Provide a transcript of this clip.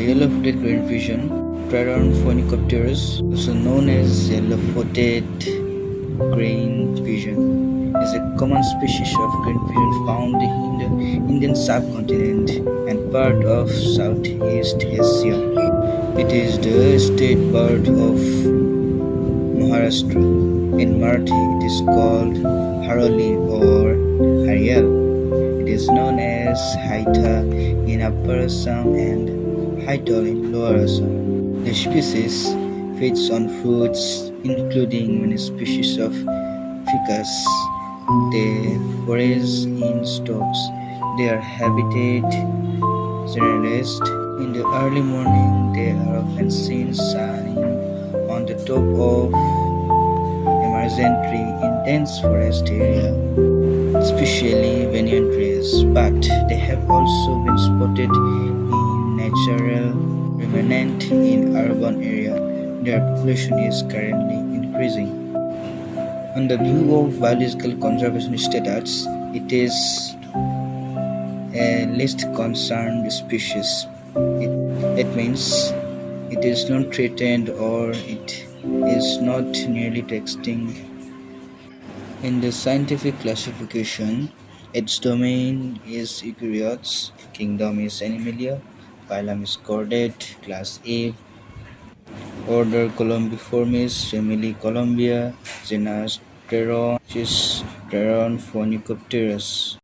yellow-footed green pigeon, Pteron phoenicopterus, also known as yellow-footed green pigeon, is a common species of green pigeon found in the Indian subcontinent and part of Southeast Asia. It is the state bird of Maharashtra. In Marathi, it is called HARIYOL or HARIYOL. It is known as HAITHA in Upper Assam and HAITHA in Lower Assam. The species feeds on fruits, including many species of ficus. They forage in stalks. Their habitat generalist. In the early morning, they are often seen sunning on the top of emergent tree in dense forest area, especially banyan trees, but they have also been spotted in natural remnant in urban area. Their population is currently increasing. On the view of biological conservation status, it is a least concerned species. It means it is not threatened or it is not nearly extinct. In the scientific classification, its domain is eukaryotes, kingdom is Animalia, phylum is Chordate, class A, order Columbiformis, family Columbia, genus Pteron, Pteron phoenicopterus.